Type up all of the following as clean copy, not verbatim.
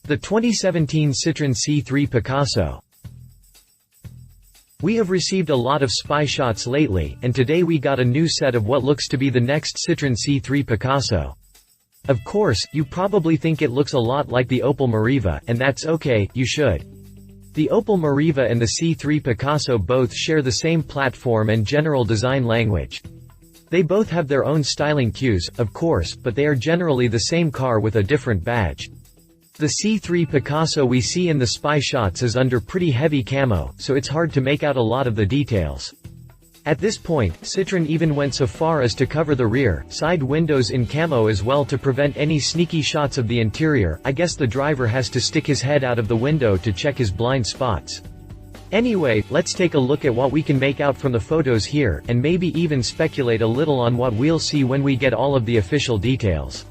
The 2017 Citroen C3 Picasso. We have received a lot of spy shots lately, and today we got a new set of what looks to be the next Citroen C3 Picasso. Of course, you probably think it looks a lot like the Opel Meriva, and that's okay, you should. The Opel Meriva and the C3 Picasso both share the same platform and general design language. They both have their own styling cues, of course, but they are generally the same car with a different badge. The C3 Picasso we see in the spy shots is under pretty heavy camo, so it's hard to make out a lot of the details. At this point, Citroen even went so far as to cover the rear, side windows in camo as well to prevent any sneaky shots of the interior. I guess the driver has to stick his head out of the window to check his blind spots. Anyway, let's take a look at what we can make out from the photos here, and maybe even speculate a little on what we'll see when we get all of the official details.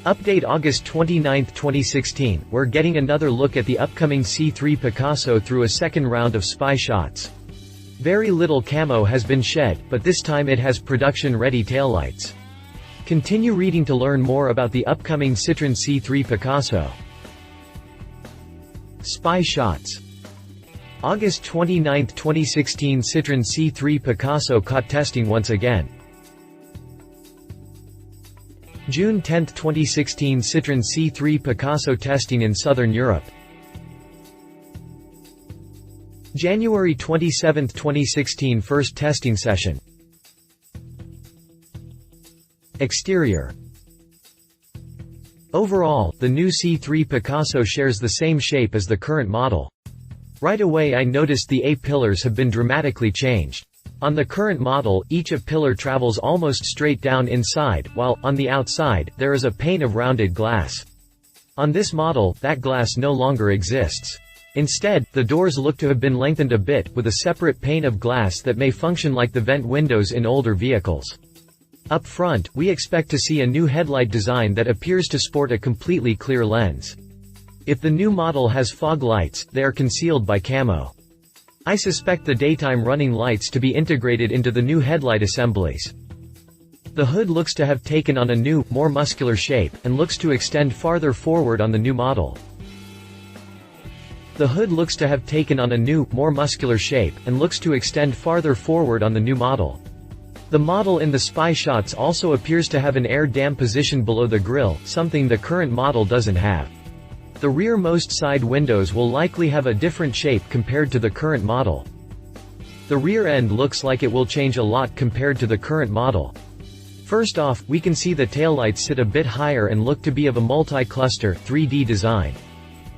Update August 29, 2016, we're getting another look at the upcoming C3 Picasso through a second round of spy shots. Very little camo has been shed, but this time it has production-ready taillights. Continue reading to learn more about the upcoming Citroen C3 Picasso. Spy shots. August 29, 2016, Citroen C3 Picasso caught testing once again. June 10, 2016, Citroen C3 Picasso testing in Southern Europe. January 27, 2016, first testing session. Exterior. Overall, the new C3 Picasso shares the same shape as the current model. Right away I noticed the A-pillars have been dramatically changed. On the current model, each A-pillar travels almost straight down inside, while, on the outside, there is a pane of rounded glass. On this model, that glass no longer exists. Instead, the doors look to have been lengthened a bit, with a separate pane of glass that may function like the vent windows in older vehicles. Up front, we expect to see a new headlight design that appears to sport a completely clear lens. If the new model has fog lights, they are concealed by camo. I suspect the daytime running lights to be integrated into the new headlight assemblies. The hood looks to have taken on a new, more muscular shape, and looks to extend farther forward on the new model. The hood looks to have taken on a new, more muscular shape, and looks to extend farther forward on the new model. The model in the spy shots also appears to have an air dam position below the grille, something the current model doesn't have. The rearmost side windows will likely have a different shape compared to the current model. The rear end looks like it will change a lot compared to the current model. First off, we can see the taillights sit a bit higher and look to be of a multi-cluster, 3D design.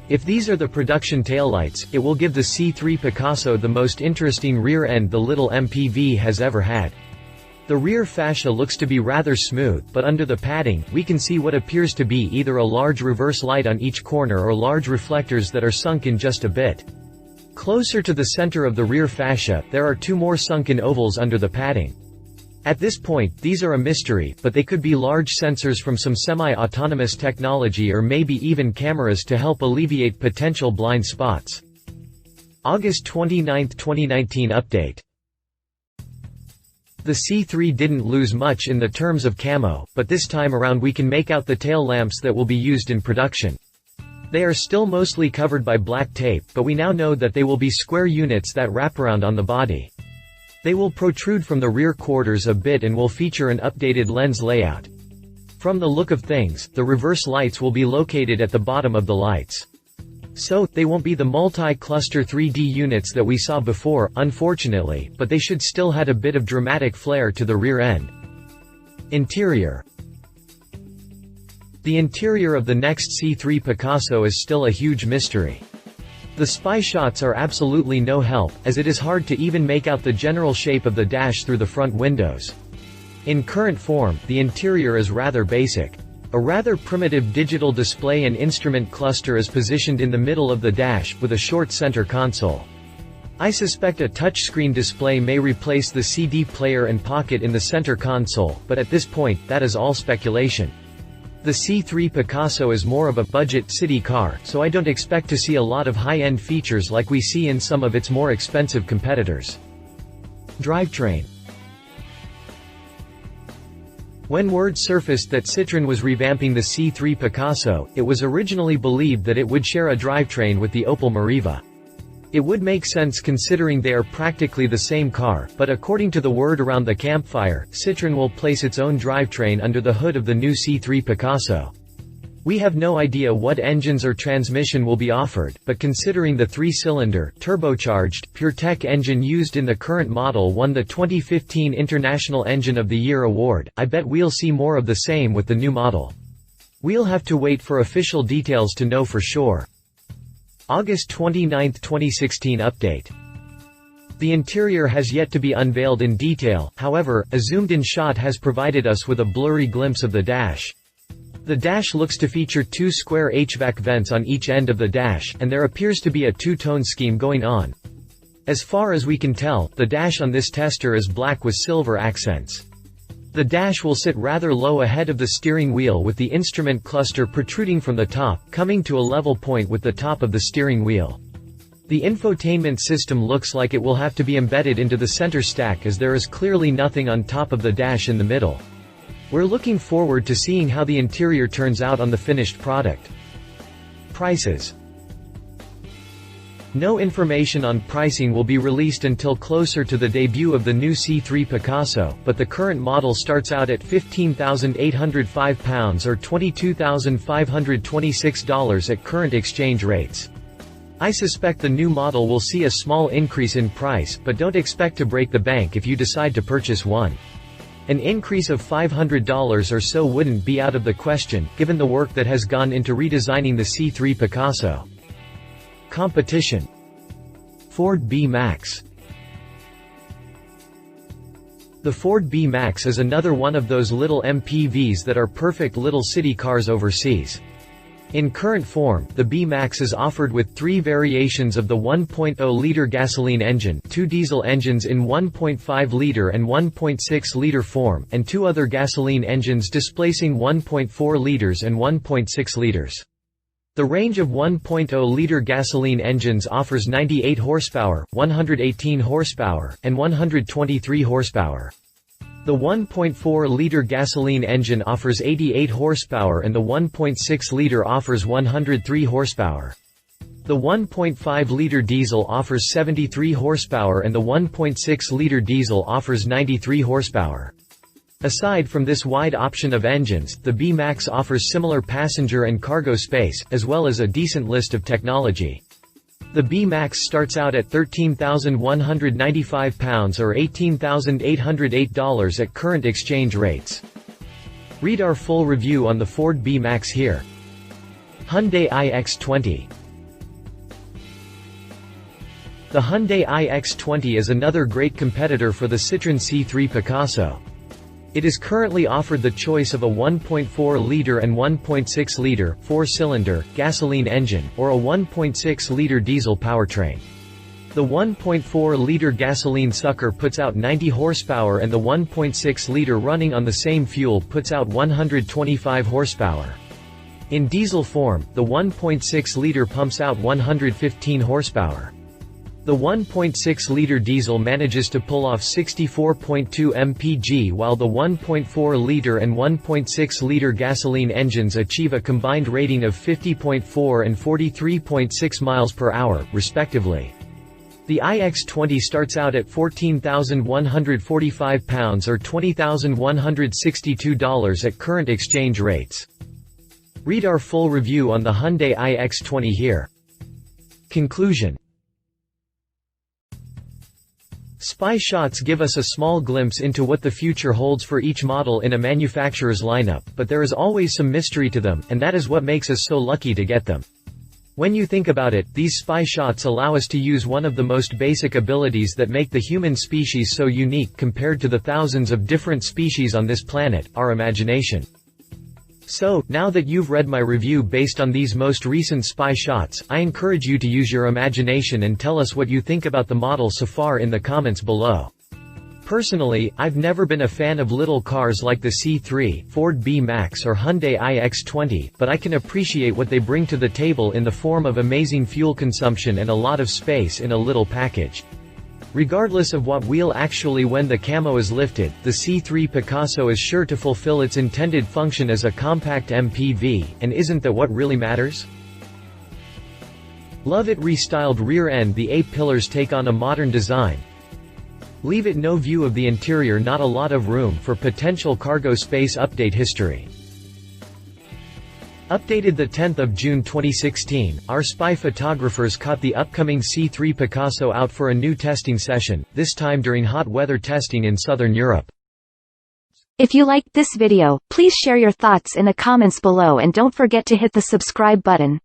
If these are the production taillights, it will give the C3 Picasso the most interesting rear end the little MPV has ever had. The rear fascia looks to be rather smooth, but under the padding, we can see what appears to be either a large reverse light on each corner or large reflectors that are sunk in just a bit. Closer to the center of the rear fascia, there are two more sunken ovals under the padding. At this point, these are a mystery, but they could be large sensors from some semi-autonomous technology or maybe even cameras to help alleviate potential blind spots. August 29, 2019 update. The C3 didn't lose much in the terms of camo, but this time around we can make out the tail lamps that will be used in production. They are still mostly covered by black tape, but we now know that they will be square units that wrap around on the body. They will protrude from the rear quarters a bit and will feature an updated lens layout. From the look of things, the reverse lights will be located at the bottom of the lights. So, they won't be the multi-cluster 3D units that we saw before, unfortunately, but they should still add a bit of dramatic flair to the rear end. Interior. The interior of the next C3 Picasso is still a huge mystery. The spy shots are absolutely no help, as it is hard to even make out the general shape of the dash through the front windows. In current form, the interior is rather basic. A rather primitive digital display and instrument cluster is positioned in the middle of the dash, with a short center console. I suspect a touchscreen display may replace the CD player and pocket in the center console, but at this point, that is all speculation. The C3 Picasso is more of a budget city car, so I don't expect to see a lot of high-end features like we see in some of its more expensive competitors. Drivetrain. When word surfaced that Citroen was revamping the C3 Picasso, it was originally believed that it would share a drivetrain with the Opel Meriva. It would make sense considering they are practically the same car, but according to the word around the campfire, Citroen will place its own drivetrain under the hood of the new C3 Picasso. We have no idea what engines or transmission will be offered, but considering the 3-cylinder, turbocharged, PureTech engine used in the current model won the 2015 International Engine of the Year award, I bet we'll see more of the same with the new model. We'll have to wait for official details to know for sure. August 29, 2016 update. The interior has yet to be unveiled in detail, however, a zoomed-in shot has provided us with a blurry glimpse of the dash. The dash looks to feature 2 square HVAC vents on each end of the dash, and there appears to be a two-tone scheme going on. As far as we can tell, the dash on this tester is black with silver accents. The dash will sit rather low ahead of the steering wheel with the instrument cluster protruding from the top, coming to a level point with the top of the steering wheel. The infotainment system looks like it will have to be embedded into the center stack as there is clearly nothing on top of the dash in the middle. We're looking forward to seeing how the interior turns out on the finished product. Prices. No information on pricing will be released until closer to the debut of the new C3 Picasso, but the current model starts out at £15,805 or $22,526 at current exchange rates. I suspect the new model will see a small increase in price, but don't expect to break the bank if you decide to purchase one. An increase of $500 or so wouldn't be out of the question, given the work that has gone into redesigning the C3 Picasso. Competition. Ford B-Max. The Ford B-Max is another one of those little MPVs that are perfect little city cars overseas. In current form, the B-Max is offered with 3 variations of the 1.0-liter gasoline engine, 2 diesel engines in 1.5-liter and 1.6-liter form, and 2 other gasoline engines displacing 1.4 liters and 1.6 liters. The range of 1.0-liter gasoline engines offers 98 horsepower, 118 horsepower, and 123 horsepower. The 1.4-liter gasoline engine offers 88 horsepower and the 1.6-liter offers 103 horsepower. The 1.5-liter diesel offers 73 horsepower and the 1.6-liter diesel offers 93 horsepower. Aside from this wide option of engines, the B-Max offers similar passenger and cargo space, as well as a decent list of technology. The B-Max starts out at £13,195 or $18,808 at current exchange rates. Read our full review on the Ford B-Max here. Hyundai iX20. The Hyundai iX20 is another great competitor for the Citroen C3 Picasso. It is currently offered the choice of a 1.4-liter and 1.6-liter, 4-cylinder, gasoline engine, or a 1.6-liter diesel powertrain. The 1.4-liter gasoline sucker puts out 90 horsepower and the 1.6-liter running on the same fuel puts out 125 horsepower. In diesel form, the 1.6-liter pumps out 115 horsepower. The 1.6-liter diesel manages to pull off 64.2 mpg while the 1.4-liter and 1.6-liter gasoline engines achieve a combined rating of 50.4 and 43.6 miles per hour, respectively. The iX20 starts out at £14,145 or $20,162 at current exchange rates. Read our full review on the Hyundai iX20 here. Conclusion. Spy shots give us a small glimpse into what the future holds for each model in a manufacturer's lineup, but there is always some mystery to them, and that is what makes us so lucky to get them. When you think about it, these spy shots allow us to use one of the most basic abilities that make the human species so unique compared to the thousands of different species on this planet, our imagination. So, now that you've read my review based on these most recent spy shots, I encourage you to use your imagination and tell us what you think about the model so far in the comments below. Personally, I've never been a fan of little cars like the C3, Ford B-Max or Hyundai iX20, but I can appreciate what they bring to the table in the form of amazing fuel consumption and a lot of space in a little package. Regardless of what wheel actually when the camo is lifted, the C3 Picasso is sure to fulfill its intended function as a compact MPV, and isn't that what really matters? Love it restyled rear end. The A-pillars take on a modern design. Leave it no view of the interior, not a lot of room for potential cargo space. Update history. Updated 10 June 2016, our spy photographers caught the upcoming C3 Picasso out for a new testing session, this time during hot weather testing in southern Europe. If you liked this video, please share your thoughts in the comments below and don't forget to hit the subscribe button.